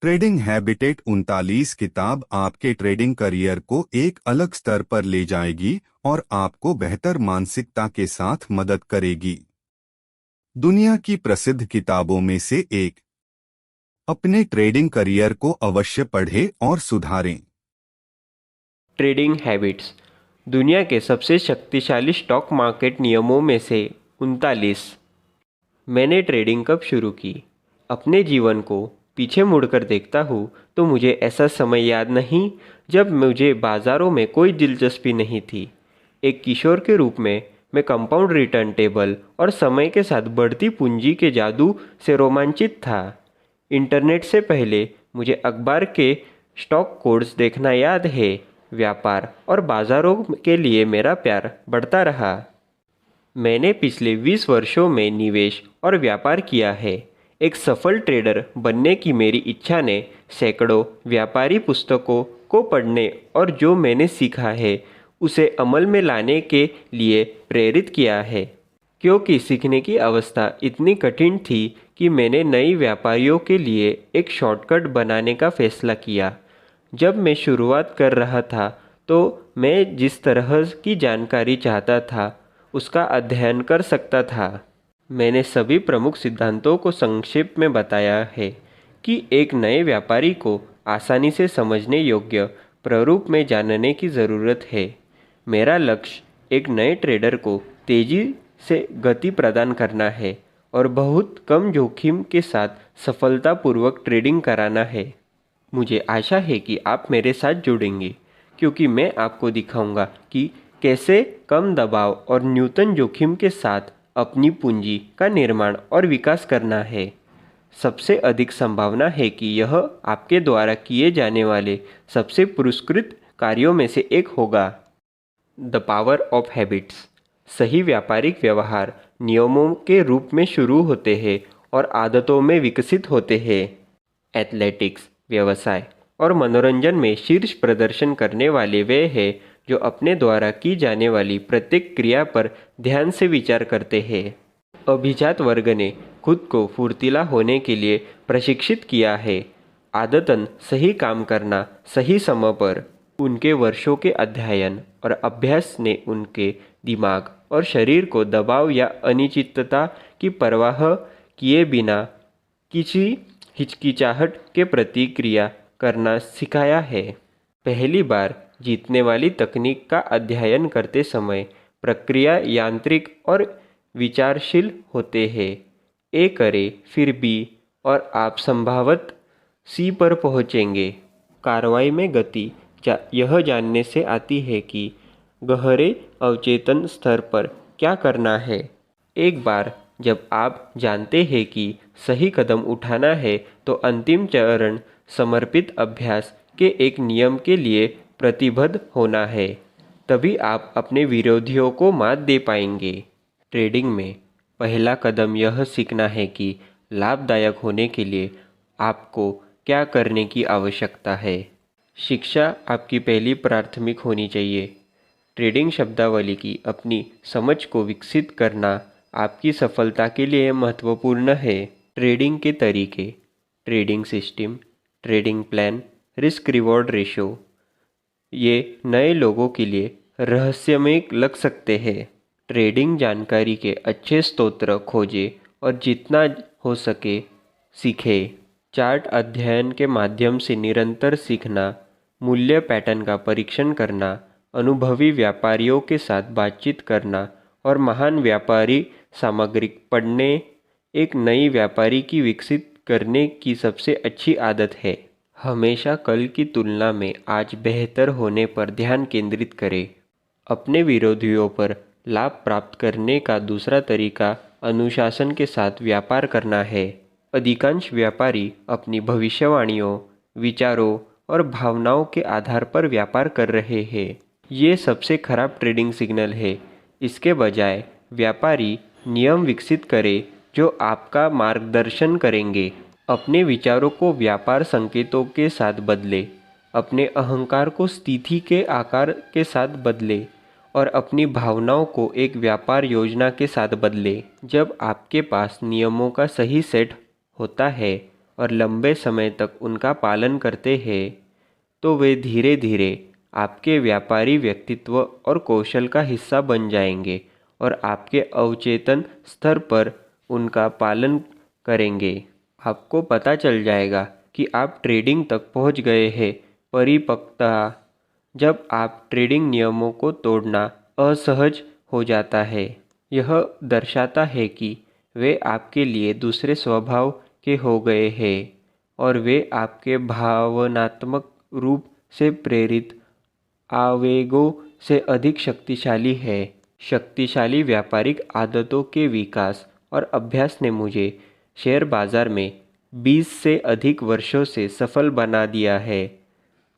Trading habitat 39 किताब आपके trading career को एक अलग स्तर पर ले जाएगी और आपको बेहतर मानसिकता के साथ मदद करेगी। दुनिया की प्रसिद्ध किताबों में से एक। अपने ट्रेडिंग करियर को अवश्य पढ़ें और सुधारें। ट्रेडिंग हैबिट्स दुनिया के सबसे शक्तिशाली स्टॉक मार्केट नियमों में से 39। मैंने ट्रेडिंग कब शुरू की? अपने जीवन को पीछे मुड़कर देखता हूँ तो मुझे ऐसा समय याद नहीं जब मुझे बाज़ारों में कोई दिलचस्पी नहीं थी। एक किशोर के रूप में मैं कंपाउंड रिटर्न टेबल और समय के साथ बढ़ती पूंजी के जादू से रोमांचित था। इंटरनेट से पहले मुझे अखबार के स्टॉक कोड्स देखना याद है। व्यापार और बाज़ारों के लिए मेरा प्यार बढ़ता रहा। मैंने पिछले 20 वर्षों में निवेश और व्यापार किया है। एक सफल ट्रेडर बनने की मेरी इच्छा ने सैकड़ों व्यापारी पुस्तकों को पढ़ने और जो मैंने सीखा है उसे अमल में लाने के लिए प्रेरित किया है। क्योंकि सीखने की अवस्था इतनी कठिन थी कि मैंने नई व्यापारियों के लिए एक शॉर्टकट बनाने का फैसला किया। जब मैं शुरुआत कर रहा था तो मैं जिस तरह की जानकारी चाहता था उसका अध्ययन कर सकता था। मैंने सभी प्रमुख सिद्धांतों को संक्षेप में बताया है कि एक नए व्यापारी को आसानी से समझने योग्य प्रारूप में जानने की ज़रूरत है। मेरा लक्ष्य एक नए ट्रेडर को तेज़ी से गति प्रदान करना है और बहुत कम जोखिम के साथ सफलतापूर्वक ट्रेडिंग कराना है। मुझे आशा है कि आप मेरे साथ जुड़ेंगे क्योंकि मैं आपको दिखाऊंगा कि कैसे कम दबाव और न्यूनतम जोखिम के साथ अपनी पूंजी का निर्माण और विकास करना है। सबसे अधिक संभावना है कि यह आपके द्वारा किए जाने वाले सबसे पुरस्कृत कार्यों में से एक होगा। द पावर ऑफ हैबिट्स सही व्यापारिक व्यवहार नियमों के रूप में शुरू होते हैं और आदतों में विकसित होते हैं। एथलेटिक्स, व्यवसाय और मनोरंजन में शीर्ष प्रदर्शन करने वाले वे हैं जो अपने द्वारा की जाने वाली प्रत्येक क्रिया पर ध्यान से विचार करते हैं। अभिजात वर्ग ने खुद को फुर्तीला होने के लिए प्रशिक्षित किया है। आदतन सही काम करना सही समय पर। उनके वर्षों के अध्ययन और अभ्यास ने उनके दिमाग और शरीर को दबाव या अनिश्चितता की परवाह किए बिना किसी हिचकिचाहट के प्रतिक्रिया करना सिखाया है। पहली बार जीतने वाली तकनीक का अध्ययन करते समय प्रक्रिया यांत्रिक और विचारशील होते हैं। ए करें फिर बी और आप संभावत सी पर पहुंचेंगे। कार्रवाई में गति यह जानने से आती है कि गहरे अवचेतन स्तर पर क्या करना है। एक बार जब आप जानते हैं कि सही कदम उठाना है तो अंतिम चरण समर्पित अभ्यास के एक नियम के लिए प्रतिबद्ध होना है। तभी आप अपने विरोधियों को मात दे पाएंगे। ट्रेडिंग में पहला कदम यह सीखना है कि लाभदायक होने के लिए आपको क्या करने की आवश्यकता है। शिक्षा आपकी पहली प्राथमिक होनी चाहिए। ट्रेडिंग शब्दावली की अपनी समझ को विकसित करना आपकी सफलता के लिए महत्वपूर्ण है। ट्रेडिंग के तरीके, trading system, trading plan, risk reward ratio ये नए लोगों के लिए रहस्यमय लग सकते हैं। ट्रेडिंग जानकारी के अच्छे स्रोत खोजें और जितना हो सके सीखें। चार्ट अध्ययन के माध्यम से निरंतर सीखना, मूल्य पैटर्न का परीक्षण करना, अनुभवी व्यापारियों के साथ बातचीत करना और महान व्यापारी सामग्री पढ़ने एक नई व्यापारी की विकसित करने की सबसे अच्छी आदत है। हमेशा कल की तुलना में आज बेहतर होने पर ध्यान केंद्रित करें। अपने विरोधियों पर लाभ प्राप्त करने का दूसरा तरीका अनुशासन के साथ व्यापार करना है। अधिकांश व्यापारी अपनी भविष्यवाणियों, विचारों और भावनाओं के आधार पर व्यापार कर रहे हैं। ये सबसे खराब ट्रेडिंग सिग्नल है। इसके बजाय व्यापारी नियम विकसित करें जो आपका मार्गदर्शन करेंगे। अपने विचारों को व्यापार संकेतों के साथ बदलें। अपने अहंकार को स्थिति के आकार के साथ बदलें और अपनी भावनाओं को एक व्यापार योजना के साथ बदलें। जब आपके पास नियमों का सही सेट होता है और लंबे समय तक उनका पालन करते हैं तो वे धीरे धीरे आपके व्यापारी व्यक्तित्व और कौशल का हिस्सा बन जाएंगे और आपके अवचेतन स्तर पर उनका पालन करेंगे। आपको पता चल जाएगा कि आप ट्रेडिंग तक पहुंच गए हैं। परिपक्वता, जब आप ट्रेडिंग नियमों को तोड़ना असहज हो जाता है, यह दर्शाता है कि वे आपके लिए दूसरे स्वभाव के हो गए हैं और वे आपके भावनात्मक रूप से प्रेरित आवेगों से अधिक शक्तिशाली है। शक्तिशाली व्यापारिक आदतों के विकास और अभ्यास ने मुझे शेयर बाजार में 20 से अधिक वर्षों से सफल बना दिया है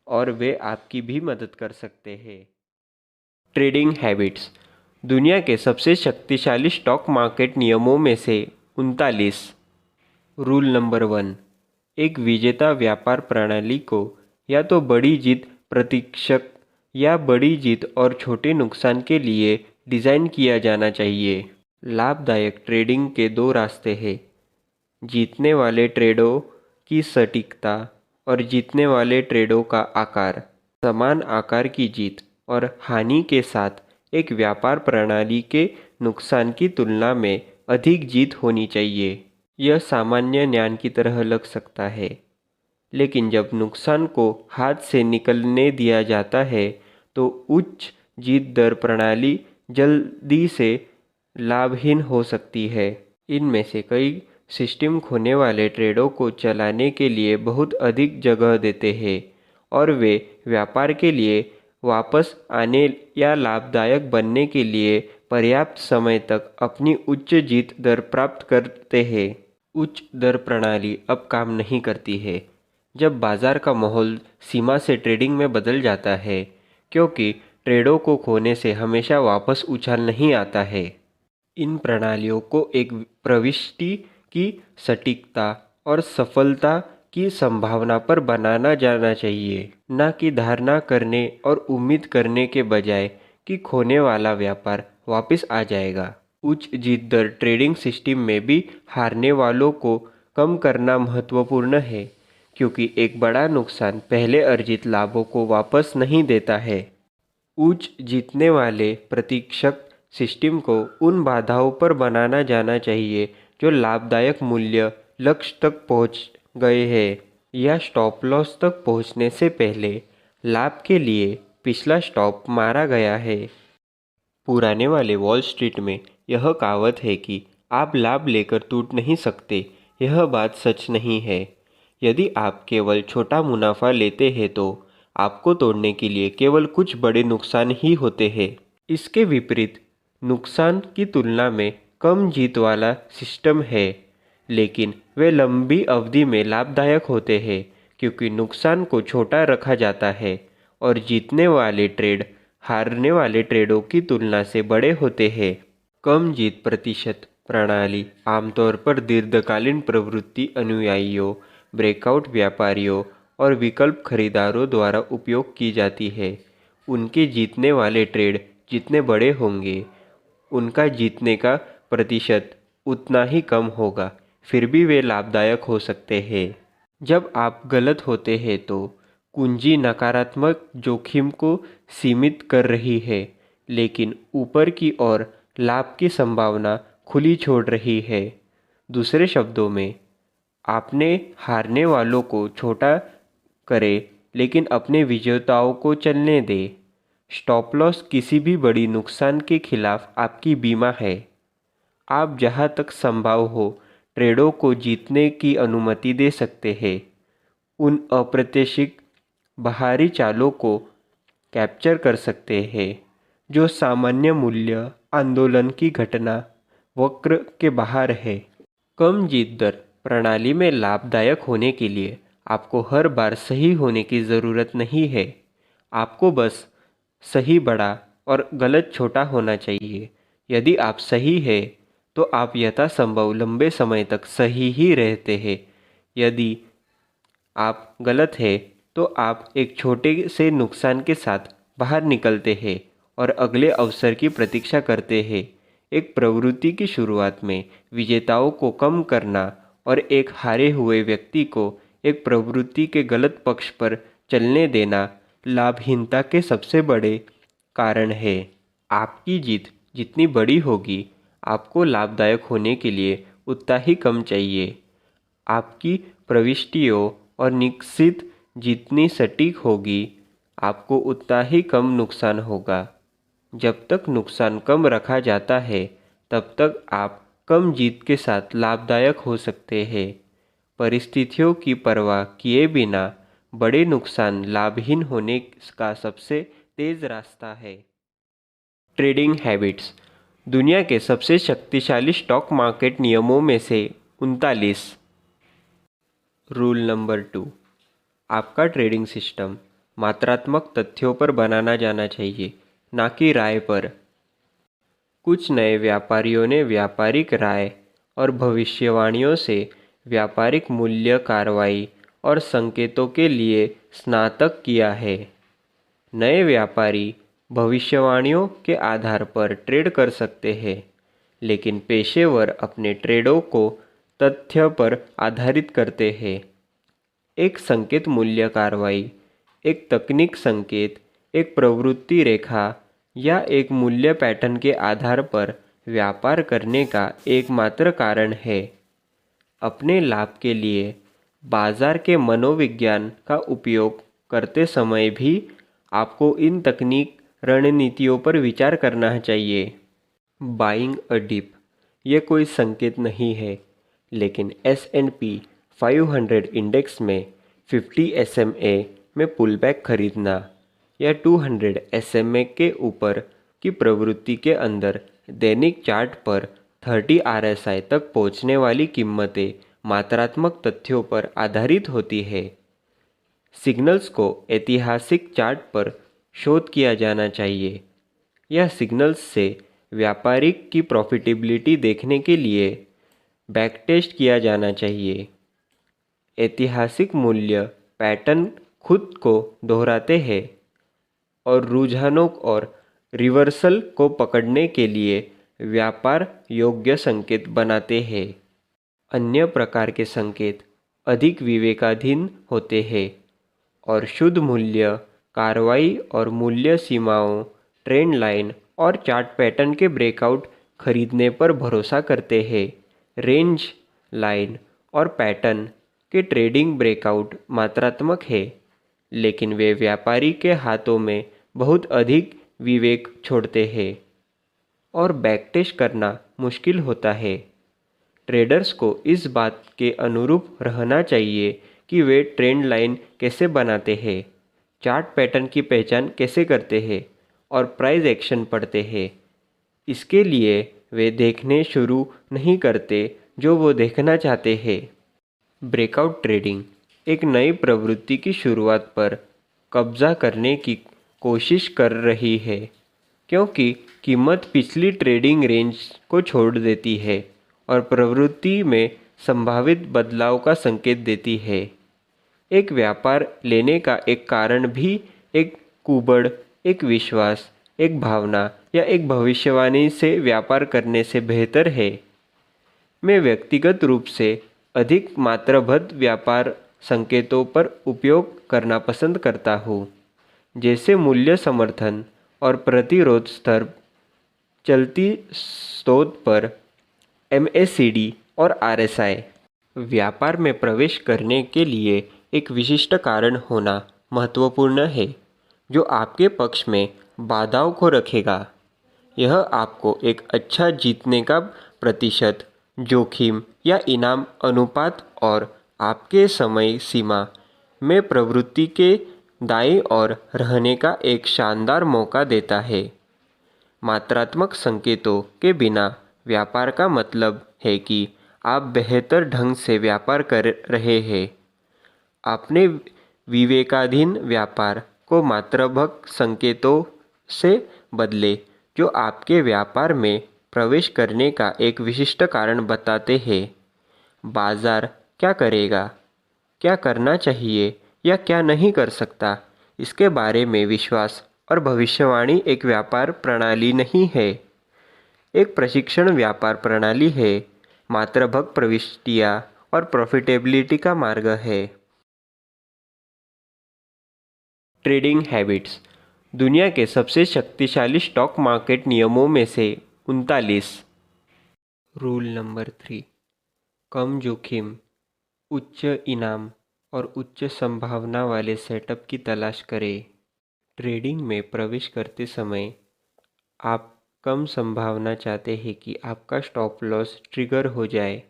और वे आपकी भी मदद कर सकते हैं। ट्रेडिंग हैबिट्स, दुनिया के सबसे शक्तिशाली स्टॉक मार्केट नियमों में से 39। रूल नंबर 1, एक विजेता व्यापार प्रणाली को या तो बड़ी जीत प्रतीक्षक या बड़ी जीत और छोटे नुकसान के लिए डिज़ाइन किया जाना चाहिए। लाभदायक ट्रेडिंग के दो रास्ते हैं, जीतने वाले ट्रेडों की सटीकता और जीतने वाले ट्रेडों का आकार। समान आकार की जीत और हानि के साथ एक व्यापार प्रणाली के नुकसान की तुलना में अधिक जीत होनी चाहिए। यह सामान्य ज्ञान की तरह लग सकता है, लेकिन जब नुकसान को हाथ से निकलने दिया जाता है तो उच्च जीत दर प्रणाली जल्दी से लाभहीन हो सकती है। इनमें से कई सिस्टम खोने वाले ट्रेडों को चलाने के लिए बहुत अधिक जगह देते हैं और वे व्यापार के लिए वापस आने या लाभदायक बनने के लिए पर्याप्त समय तक अपनी उच्च जीत दर प्राप्त करते हैं। उच्च दर प्रणाली अब काम नहीं करती है जब बाजार का माहौल सीमा से ट्रेडिंग में बदल जाता है, क्योंकि ट्रेडों को खोने से हमेशा वापस उछाल नहीं आता है। इन प्रणालियों को एक प्रविष्टि की सटीकता और सफलता की संभावना पर बनाना जाना चाहिए, न कि धारणा करने और उम्मीद करने के बजाय कि खोने वाला व्यापार वापस आ जाएगा। उच्च जीत दर ट्रेडिंग सिस्टम में भी हारने वालों को कम करना महत्वपूर्ण है, क्योंकि एक बड़ा नुकसान पहले अर्जित लाभों को वापस नहीं देता है। उच्च जीतने वाले प्रतीक्षक सिस्टम को उन बाधाओं पर बनाना जाना चाहिए जो लाभदायक मूल्य लक्ष्य तक पहुंच गए हैं या स्टॉप लॉस तक पहुंचने से पहले लाभ के लिए पिछला स्टॉप मारा गया है। पुराने वाले वॉल स्ट्रीट में यह कहावत है कि आप लाभ लेकर टूट नहीं सकते। यह बात सच नहीं है। यदि आप केवल छोटा मुनाफा लेते हैं तो आपको तोड़ने के लिए केवल कुछ बड़े नुकसान ही होते हैं। इसके विपरीत नुकसान की तुलना में कम जीत वाला सिस्टम है, लेकिन वे लंबी अवधि में लाभदायक होते हैं क्योंकि नुकसान को छोटा रखा जाता है और जीतने वाले ट्रेड हारने वाले ट्रेडों की तुलना से बड़े होते हैं। कम जीत प्रतिशत प्रणाली आमतौर पर दीर्घकालीन प्रवृत्ति अनुयायियों, ब्रेकआउट व्यापारियों और विकल्प खरीदारों द्वारा उपयोग की जाती है। उनके जीतने वाले ट्रेड जितने बड़े होंगे, उनका जीतने का प्रतिशत उतना ही कम होगा, फिर भी वे लाभदायक हो सकते हैं। जब आप गलत होते हैं तो कुंजी नकारात्मक जोखिम को सीमित कर रही है, लेकिन ऊपर की ओर लाभ की संभावना खुली छोड़ रही है। दूसरे शब्दों में, आपने हारने वालों को छोटा करे, लेकिन अपने विजेताओं को चलने दे। स्टॉप लॉस किसी भी बड़ी नुकसान के खिलाफ आपकी बीमा है। आप जहां तक संभव हो ट्रेडों को जीतने की अनुमति दे सकते हैं। उन अप्रत्याशित बाहरी चालों को कैप्चर कर सकते हैं जो सामान्य मूल्य आंदोलन की घटना वक्र के बाहर है। कम जीत दर प्रणाली में लाभदायक होने के लिए आपको हर बार सही होने की ज़रूरत नहीं है। आपको बस सही बड़ा और गलत छोटा होना चाहिए। यदि आप सही है तो आप यथासंभव लंबे समय तक सही ही रहते हैं। यदि आप गलत है तो आप एक छोटे से नुकसान के साथ बाहर निकलते हैं और अगले अवसर की प्रतीक्षा करते हैं। एक प्रवृत्ति की शुरुआत में विजेताओं को कम करना और एक हारे हुए व्यक्ति को एक प्रवृत्ति के गलत पक्ष पर चलने देना लाभहीनता के सबसे बड़े कारण है। आपकी जीत जितनी बड़ी होगी, आपको लाभदायक होने के लिए उतना ही कम चाहिए। आपकी प्रविष्टियों और निश्चित जितनी सटीक होगी, आपको उतना ही कम नुकसान होगा। जब तक नुकसान कम रखा जाता है, तब तक आप कम जीत के साथ लाभदायक हो सकते हैं। परिस्थितियों की परवाह किए बिना बड़े नुकसान लाभहीन होने का सबसे तेज रास्ता है। Trading habits. दुनिया के सबसे शक्तिशाली स्टॉक मार्केट नियमों में से 39। रूल नंबर 2, आपका ट्रेडिंग सिस्टम मात्रात्मक तथ्यों पर बनाना जाना चाहिए, ना कि राय पर। कुछ नए व्यापारियों ने व्यापारिक राय और भविष्यवाणियों से व्यापारिक मूल्य कार्रवाई और संकेतों के लिए स्नातक किया है। नए व्यापारी भविष्यवाणियों के आधार पर ट्रेड कर सकते हैं, लेकिन पेशेवर अपने ट्रेडों को तथ्य पर आधारित करते हैं। एक संकेत मूल्य कार्रवाई एक तकनीक संकेत, एक प्रवृत्ति रेखा या एक मूल्य पैटर्न के आधार पर व्यापार करने का एकमात्र कारण है। अपने लाभ के लिए बाजार के मनोविज्ञान का उपयोग करते समय भी आपको इन तकनीक रणनीतियों पर विचार करना चाहिए। बाइंग अ डिप, ये कोई संकेत नहीं है, लेकिन S&P 500 इंडेक्स में 50 SMA में पुलबैक खरीदना या 200 SMA के ऊपर की प्रवृत्ति के अंदर दैनिक चार्ट पर 30 RSI तक पहुंचने वाली कीमतें मात्रात्मक तथ्यों पर आधारित होती है। सिग्नल्स को ऐतिहासिक चार्ट पर शोध किया जाना चाहिए। यह सिग्नल्स से व्यापारिक की प्रॉफिटेबिलिटी देखने के लिए बैकटेस्ट किया जाना चाहिए। ऐतिहासिक मूल्य पैटर्न खुद को दोहराते हैं और रुझानों और रिवर्सल को पकड़ने के लिए व्यापार योग्य संकेत बनाते हैं। अन्य प्रकार के संकेत अधिक विवेकाधीन होते हैं और शुद्ध मूल्य कार्रवाई और मूल्य सीमाओं, ट्रेंड लाइन और चार्ट पैटर्न के ब्रेकआउट खरीदने पर भरोसा करते हैं। रेंज लाइन और पैटर्न के ट्रेडिंग ब्रेकआउट मात्रात्मक है, लेकिन वे व्यापारी के हाथों में बहुत अधिक विवेक छोड़ते हैं और बैकटेस्ट करना मुश्किल होता है। ट्रेडर्स को इस बात के अनुरूप रहना चाहिए कि वे ट्रेंड लाइन कैसे बनाते हैं, चार्ट पैटर्न की पहचान कैसे करते हैं और प्राइस एक्शन पढ़ते हैं। इसके लिए वे देखने शुरू नहीं करते जो वो देखना चाहते हैं। ब्रेकआउट ट्रेडिंग एक नई प्रवृत्ति की शुरुआत पर कब्जा करने की कोशिश कर रही है, क्योंकि कीमत पिछली ट्रेडिंग रेंज को छोड़ देती है और प्रवृत्ति में संभावित बदलाव का संकेत देती है। एक व्यापार लेने का एक कारण भी एक कुबड़, एक विश्वास, एक भावना या एक भविष्यवाणी से व्यापार करने से बेहतर है। मैं व्यक्तिगत रूप से अधिक मात्राबद्ध व्यापार संकेतों पर उपयोग करना पसंद करता हूँ, जैसे मूल्य समर्थन और प्रतिरोध स्तर, चलती स्रोत पर MACD और RSI। व्यापार में प्रवेश करने के लिए एक विशिष्ट कारण होना महत्वपूर्ण है जो आपके पक्ष में बाधाओं को रखेगा। यह आपको एक अच्छा जीतने का प्रतिशत, जोखिम या इनाम अनुपात और आपके समय सीमा में प्रवृत्ति के दाईं ओर रहने का एक शानदार मौका देता है। मात्रात्मक संकेतों के बिना व्यापार का मतलब है कि आप बेहतर ढंग से व्यापार कर रहे हैं। आपने विवेकाधीन व्यापार को मात्रात्मक संकेतों से बदले, जो आपके व्यापार में प्रवेश करने का एक विशिष्ट कारण बताते हैं। बाजार क्या करेगा, क्या करना चाहिए या क्या नहीं कर सकता, इसके बारे में विश्वास और भविष्यवाणी एक व्यापार प्रणाली नहीं है, एक प्रशिक्षण व्यापार प्रणाली है। मात्रात्मक प्रविष्टियाँ और प्रॉफिटेबिलिटी का मार्ग है। Trading habits. दुनिया के सबसे शक्तिशाली स्टॉक मार्केट नियमों में से 39। रूल नंबर 3, कम जोखिम, उच्च इनाम और उच्च संभावना वाले सेटअप की तलाश करें। ट्रेडिंग में प्रवेश करते समय आप कम संभावना चाहते हैं कि आपका स्टॉप लॉस ट्रिगर हो जाए।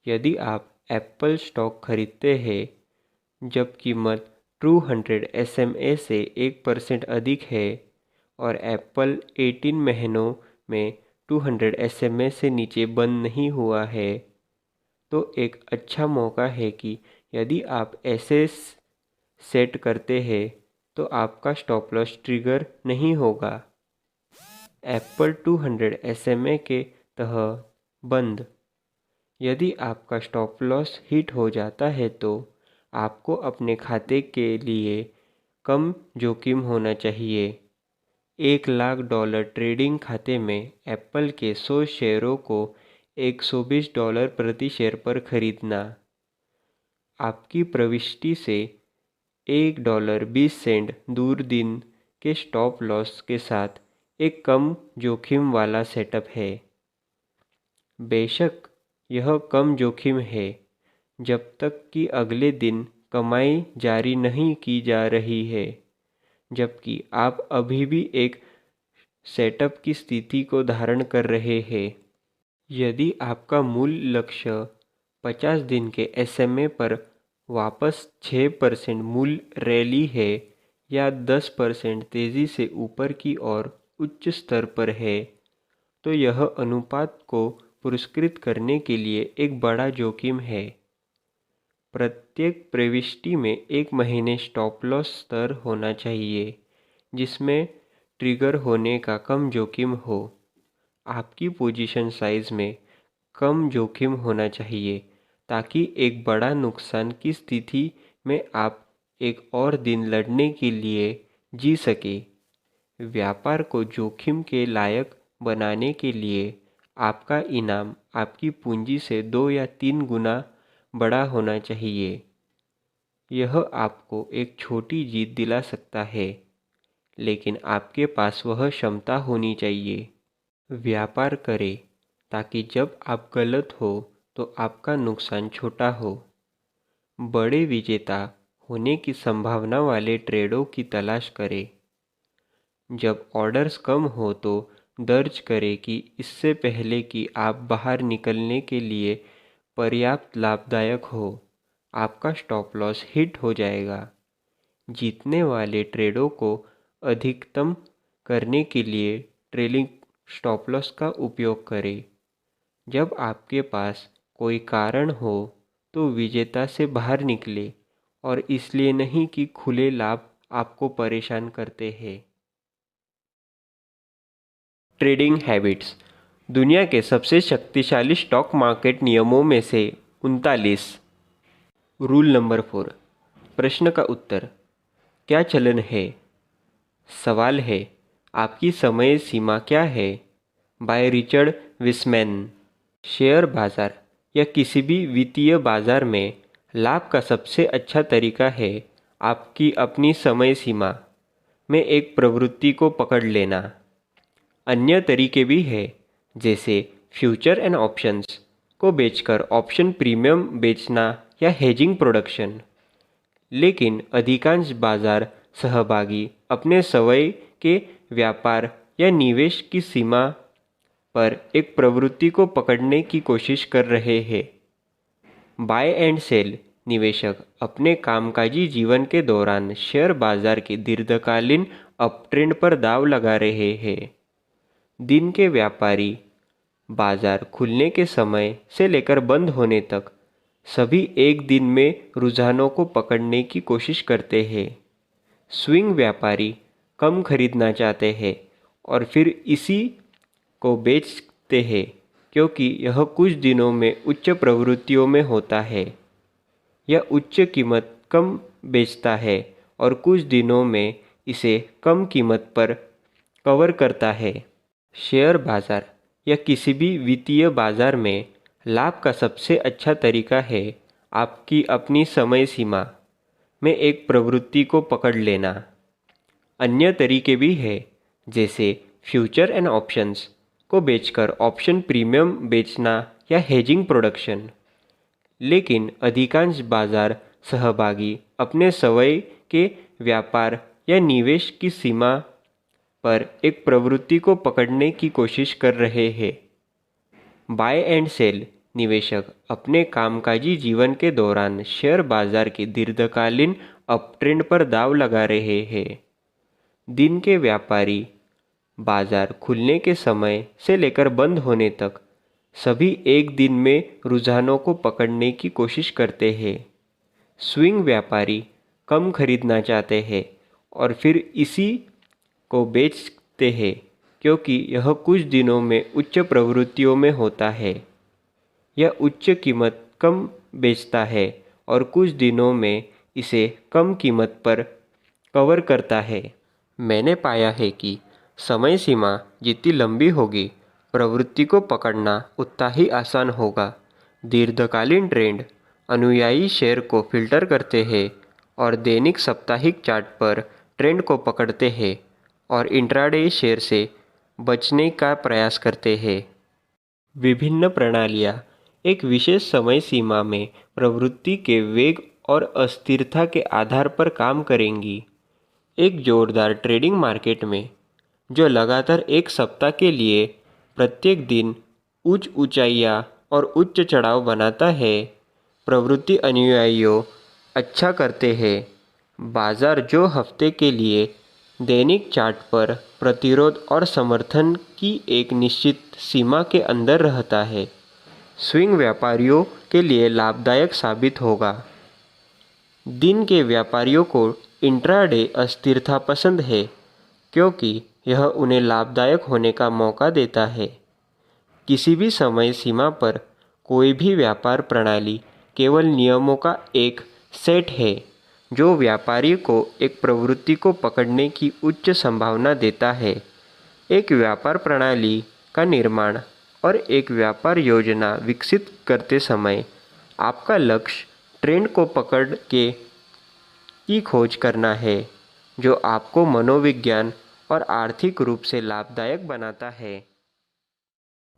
यदि आप एप्पल स्टॉक खरीदते हैं जब कीमत 200 SMA से 1% अधिक है और एप्पल 18 महीनों में 200 SMA से नीचे बंद नहीं हुआ है, तो एक अच्छा मौका है कि यदि आप ऐसे सेट करते हैं तो आपका स्टॉप लॉस ट्रिगर नहीं होगा। एप्पल 200 SMA के तहत बंद। यदि आपका स्टॉप लॉस हिट हो जाता है तो आपको अपने खाते के लिए कम जोखिम होना चाहिए। $1,00,000 ट्रेडिंग खाते में एप्पल के 100 शेयरों को $120 प्रति शेयर पर खरीदना। आपकी प्रविष्टि से $1.20 दूर दिन के स्टॉप लॉस के साथ एक कम जोखिम वाला सेटअप है। बेशक यह कम जोखिम है जब तक कि अगले दिन कमाई जारी नहीं की जा रही है, जबकि आप अभी भी एक सेटअप की स्थिति को धारण कर रहे हैं। यदि आपका मूल लक्ष्य 50 दिन के SMA पर वापस 6% मूल्य रैली है या 10% तेज़ी से ऊपर की ओर उच्च स्तर पर है, तो यह अनुपात को पुरस्कृत करने के लिए एक बड़ा जोखिम है। प्रत्येक प्रविष्टि में 1 महीने स्टॉप लॉस स्तर होना चाहिए जिसमें ट्रिगर होने का कम जोखिम हो। आपकी पोजीशन साइज में कम जोखिम होना चाहिए ताकि एक बड़ा नुकसान की स्थिति में आप एक और दिन लड़ने के लिए जी सके। व्यापार को जोखिम के लायक बनाने के लिए आपका इनाम आपकी पूंजी से 2 या 3 गुना बड़ा होना चाहिए। यह आपको एक छोटी जीत दिला सकता है, लेकिन आपके पास वह क्षमता होनी चाहिए। व्यापार करें ताकि जब आप गलत हो तो आपका नुकसान छोटा हो। बड़े विजेता होने की संभावना वाले ट्रेडों की तलाश करें। जब ऑर्डर्स कम हो तो दर्ज करें कि इससे पहले कि आप बाहर निकलने के लिए पर्याप्त लाभदायक हो, आपका स्टॉप लॉस हिट हो जाएगा। जीतने वाले ट्रेडों को अधिकतम करने के लिए ट्रेलिंग स्टॉप लॉस का उपयोग करें। जब आपके पास कोई कारण हो तो विजेता से बाहर निकले और इसलिए नहीं कि खुले लाभ आपको परेशान करते हैं। Trading habits. दुनिया के सबसे शक्तिशाली स्टॉक मार्केट नियमों में से 39। रूल नंबर 4, प्रश्न का उत्तर। क्या चलन है? सवाल है, आपकी समय सीमा क्या है? By Richard Weissman. शेयर बाजार या किसी भी वित्तीय बाजार में लाभ का सबसे अच्छा तरीका है आपकी अपनी समय सीमा में एक प्रवृत्ति को पकड़ लेना। अन्य तरीके भी हैं, जैसे फ्यूचर एंड ऑप्शंस को बेचकर ऑप्शन प्रीमियम बेचना या हेजिंग प्रोडक्शन। लेकिन अधिकांश बाजार सहभागी अपने स्वयं के व्यापार या निवेश की सीमा पर एक प्रवृत्ति को पकड़ने की कोशिश कर रहे हैं। बाय एंड सेल निवेशक अपने कामकाजी जीवन के दौरान शेयर बाजार के दीर्घकालीन अपट्रेंड पर दांव लगा रहे हैं। दिन के व्यापारी बाजार खुलने के समय से लेकर बंद होने तक सभी एक दिन में रुझानों को पकड़ने की कोशिश करते हैं। स्विंग व्यापारी कम खरीदना चाहते हैं और फिर इसी को बेचते हैं क्योंकि यह कुछ दिनों में उच्च प्रवृत्तियों में होता है। यह उच्च कीमत कम बेचता है और कुछ दिनों में इसे कम कीमत पर कवर करता है। शेयर बाजार या किसी भी वित्तीय बाजार में लाभ का सबसे अच्छा तरीका है आपकी अपनी समय सीमा में एक प्रवृत्ति को पकड़ लेना। अन्य तरीके भी हैं, जैसे फ्यूचर एंड ऑप्शंस को बेचकर ऑप्शन प्रीमियम बेचना या हेजिंग प्रोडक्शन। लेकिन अधिकांश बाजार सहभागी अपने स्वयं के व्यापार या निवेश की सीमा पर एक प्रवृत्ति को पकड़ने की कोशिश कर रहे हैं। बाय एंड सेल निवेशक अपने कामकाजी जीवन के दौरान शेयर बाजार के दीर्घकालीन अपट्रेंड पर दांव लगा रहे हैं। दिन के व्यापारी बाजार खुलने के समय से लेकर बंद होने तक सभी एक दिन में रुझानों को पकड़ने की कोशिश करते हैं। स्विंग व्यापारी कम खरीदना चाहते हैं और फिर इसी को बेचते हैं, क्योंकि यह कुछ दिनों में उच्च प्रवृत्तियों में होता है। यह उच्च कीमत कम बेचता है और कुछ दिनों में इसे कम कीमत पर कवर करता है। मैंने पाया है कि समय सीमा जितनी लंबी होगी, प्रवृत्ति को पकड़ना उतना ही आसान होगा। दीर्घकालीन ट्रेंड अनुयायी शेयर को फिल्टर करते हैं और दैनिक साप्ताहिक चार्ट पर ट्रेंड को पकड़ते हैं और इंट्राडे शेयर से बचने का प्रयास करते हैं। विभिन्न प्रणालियाँ एक विशेष समय सीमा में प्रवृत्ति के वेग और अस्थिरता के आधार पर काम करेंगी। एक जोरदार ट्रेडिंग मार्केट में जो लगातार एक सप्ताह के लिए प्रत्येक दिन उच्च ऊंचाइयाँ और उच्च चढ़ाव बनाता है, प्रवृत्ति अनुयायियों अच्छा करते हैं। बाजार जो हफ्ते के लिए दैनिक चार्ट पर प्रतिरोध और समर्थन की एक निश्चित सीमा के अंदर रहता है, स्विंग व्यापारियों के लिए लाभदायक साबित होगा। दिन के व्यापारियों को इंट्राडे अस्थिरता पसंद है, क्योंकि यह उन्हें लाभदायक होने का मौका देता है। किसी भी समय सीमा पर कोई भी व्यापार प्रणाली केवल नियमों का एक सेट है जो व्यापारी को एक प्रवृत्ति को पकड़ने की उच्च संभावना देता है। एक व्यापार प्रणाली का निर्माण और एक व्यापार योजना विकसित करते समय आपका लक्ष्य ट्रेंड को पकड़ के की खोज करना है, जो आपको मनोविज्ञान और आर्थिक रूप से लाभदायक बनाता है।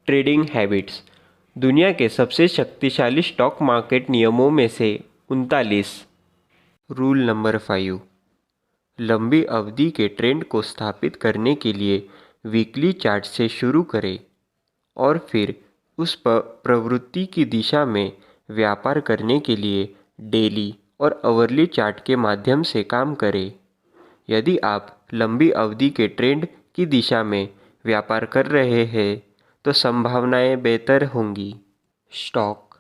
ट्रेडिंग हैबिट्स दुनिया के सबसे शक्तिशाली स्टॉक मार्केट नियमों में से 39। रूल नंबर 5, लंबी अवधि के ट्रेंड को स्थापित करने के लिए वीकली चार्ट से शुरू करें और फिर उस प्रवृत्ति की दिशा में व्यापार करने के लिए डेली और आवरली चार्ट के माध्यम से काम करें। यदि आप लंबी अवधि के ट्रेंड की दिशा में व्यापार कर रहे हैं, तो संभावनाएं बेहतर होंगी। स्टॉक,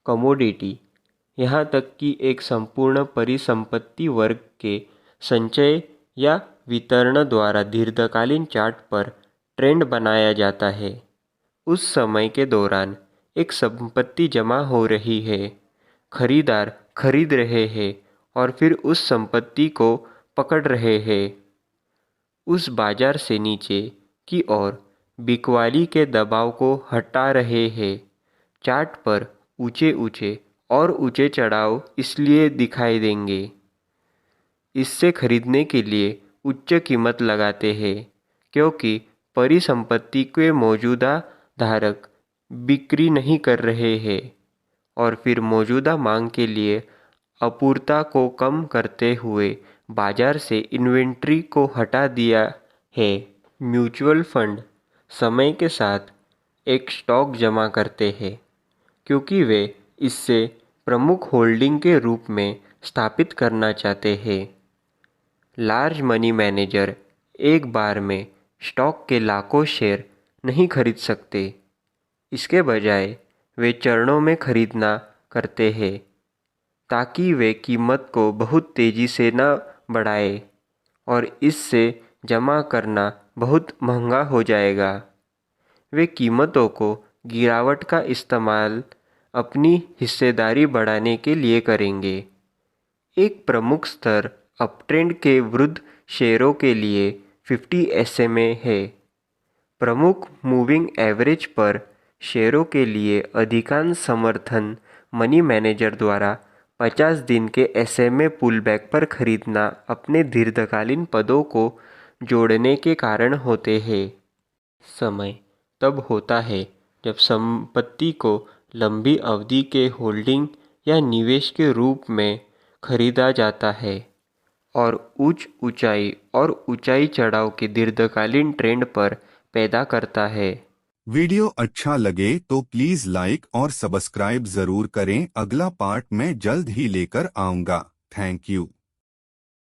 कमोडिटी, यहाँ तक कि एक संपूर्ण परिसंपत्ति वर्ग के संचय या वितरण द्वारा दीर्घकालीन चार्ट पर ट्रेंड बनाया जाता है। उस समय के दौरान एक संपत्ति जमा हो रही है, खरीदार खरीद रहे हैं और फिर उस संपत्ति को पकड़ रहे हैं। उस बाजार से नीचे की ओर बिकवाली के दबाव को हटा रहे हैं। चार्ट पर ऊंचे ऊंचे और ऊंचे चढ़ाव इसलिए दिखाई देंगे। इससे खरीदने के लिए उच्च कीमत लगाते हैं, क्योंकि परिसंपत्ति के मौजूदा धारक बिक्री नहीं कर रहे हैं और फिर मौजूदा मांग के लिए अपूर्णता को कम करते हुए बाजार से इन्वेंट्री को हटा दिया है। म्यूचुअल फंड समय के साथ एक स्टॉक जमा करते हैं, क्योंकि वे इससे प्रमुख होल्डिंग के रूप में स्थापित करना चाहते हैं। लार्ज मनी मैनेजर एक बार में स्टॉक के लाखों शेयर नहीं खरीद सकते। इसके बजाय वे चरणों में खरीदना करते हैं, ताकि वे कीमत को बहुत तेज़ी से न बढ़ाए और इससे जमा करना बहुत महंगा हो जाएगा। वे कीमतों को गिरावट का इस्तेमाल अपनी हिस्सेदारी बढ़ाने के लिए करेंगे। एक प्रमुख स्तर अपट्रेंड के विरुद्ध शेयरों के लिए 50 SMA है। प्रमुख मूविंग एवरेज पर शेयरों के लिए अधिकांश समर्थन मनी मैनेजर द्वारा 50 दिन के SMA पुलबैक पर खरीदना अपने दीर्घकालीन पदों को जोड़ने के कारण होते हैं। समय तब होता है जब संपत्ति को लंबी अवधि के होल्डिंग या निवेश के रूप में खरीदा जाता है और उच्च ऊंचाई और ऊंचाई चढ़ाव के दीर्घकालीन ट्रेंड पर पैदा करता है। वीडियो अच्छा लगे तो प्लीज लाइक और सब्सक्राइब जरूर करें। अगला पार्ट मैं जल्द ही लेकर आऊंगा। Thank you.